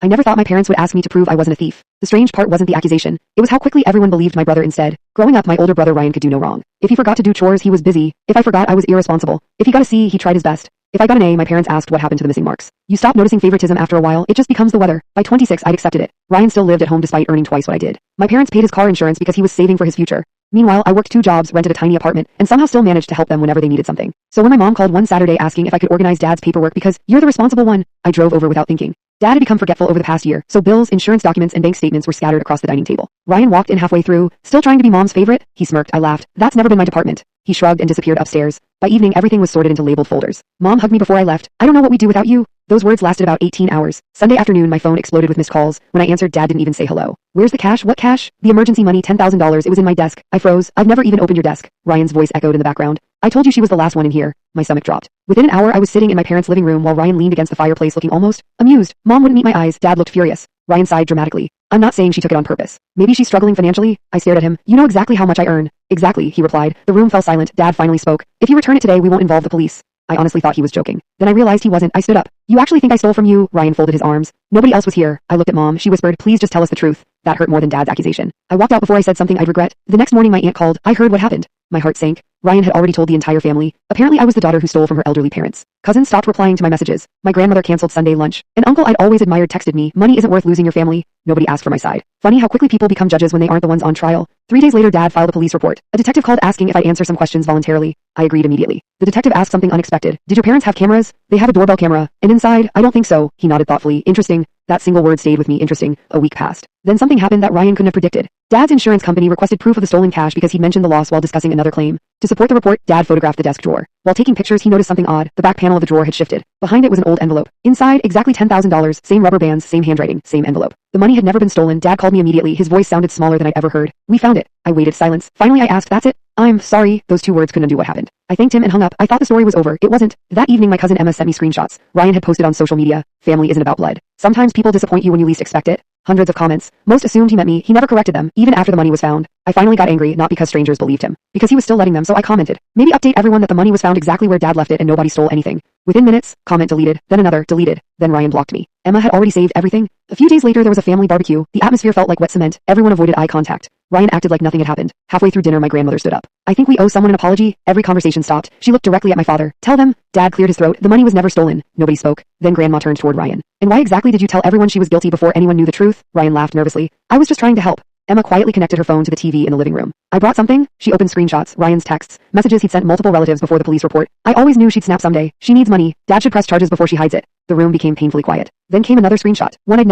I never thought my parents would ask me to prove I wasn't a thief. The strange part wasn't the accusation. It was how quickly everyone believed my brother instead. Growing up, my older brother Ryan could do no wrong. If he forgot to do chores, he was busy. If I forgot, I was irresponsible. If he got a C, he tried his best. If I got an A, my parents asked what happened to the missing marks. You stop noticing favoritism after a while, it just becomes the weather. By 26, I'd accepted it. Ryan still lived at home despite earning twice what I did. My parents paid his car insurance because he was saving for his future. Meanwhile, I worked 2 jobs, rented a tiny apartment, and somehow still managed to help them whenever they needed something. So when my mom called one Saturday asking if I could organize Dad's paperwork because you're the responsible one, I drove over without thinking. Dad had become forgetful over the past year, so bills, insurance documents, and bank statements were scattered across the dining table. Ryan walked in halfway through, still trying to be Mom's favorite. He smirked. I laughed. That's never been my department. He shrugged and disappeared upstairs. By evening, everything was sorted into labeled folders. Mom hugged me before I left. I don't know what we'd do without you. Those words lasted about 18 hours. Sunday afternoon, my phone exploded with missed calls. When I answered, Dad didn't even say hello. Where's the cash? What cash? The emergency money, $10,000. It was in my desk. I froze. I've never even opened your desk. Ryan's voice echoed in the background. I told you she was the last one in here. My stomach dropped. Within an hour, I was sitting in my parents' living room while Ryan leaned against the fireplace looking almost amused. Mom wouldn't meet my eyes. Dad looked furious. Ryan sighed dramatically. I'm not saying she took it on purpose. Maybe she's struggling financially. I stared at him. You know exactly how much I earn. Exactly, he replied. The room fell silent. Dad finally spoke. If you return it today, we won't involve the police. I honestly thought he was joking. Then I realized he wasn't. I stood up. You actually think I stole from you? Ryan folded his arms. Nobody else was here. I looked at Mom. She whispered, please just tell us the truth. That hurt more than Dad's accusation. I walked out before I said something I'd regret. The next morning my aunt called. I heard what happened. My heart sank. Ryan had already told the entire family. Apparently I was the daughter who stole from her elderly parents. Cousins stopped replying to my messages. My grandmother canceled Sunday lunch. An uncle I'd always admired texted me, money isn't worth losing your family. Nobody asked for my side. Funny how quickly people become judges when they aren't the ones on trial. 3 days later, Dad filed a police report. A detective called asking if I'd answer some questions voluntarily. I agreed immediately. The detective asked something unexpected. Did your parents have cameras? They have a doorbell camera. And inside? I don't think so. He nodded thoughtfully. Interesting. That single word stayed with me. Interesting. A week passed. Then something happened that Ryan couldn't have predicted. Dad's insurance company requested proof of the stolen cash because he'd mentioned the loss while discussing another claim. To support the report, Dad photographed the desk drawer. While taking pictures, he noticed something odd. The back panel of the drawer had shifted. Behind it was an old envelope. Inside, exactly $10,000, same rubber bands, same handwriting, same envelope. The money had never been stolen. Dad called me immediately. His voice sounded smaller than I'd ever heard. We found it. I waited silence. Finally, I asked, that's it? I'm sorry. Those 2 words couldn't undo what happened. I thanked him and hung up. I thought the story was over. It wasn't. That evening, my cousin Emma sent me screenshots. Ryan had posted on social media. Family isn't about blood. Sometimes people disappoint you when you least expect it. Hundreds of comments. Most assumed he meant me. He never corrected them, even after the money was found. I finally got angry, not because strangers believed him, because he was still letting them, so I commented. Maybe update everyone that the money was found exactly where Dad left it and nobody stole anything. Within minutes, comment deleted, then another, deleted, then Ryan blocked me. Emma had already saved everything. A few days later there was a family barbecue. The atmosphere felt like wet cement. Everyone avoided eye contact. Ryan acted like nothing had happened. Halfway through dinner my grandmother stood up. I think we owe someone an apology. Every conversation stopped. She looked directly at my father. Tell them. Dad cleared his throat. The money was never stolen. Nobody spoke. Then Grandma turned toward Ryan. And why exactly did you tell everyone she was guilty before anyone knew the truth? Ryan laughed nervously. I was just trying to help. Emma quietly connected her phone to the TV in the living room. I brought something. She opened screenshots, Ryan's texts, messages he'd sent multiple relatives before the police report. I always knew she'd snap someday. She needs money. Dad should press charges before she hides it. The room became painfully quiet. Then came another screenshot. One I'd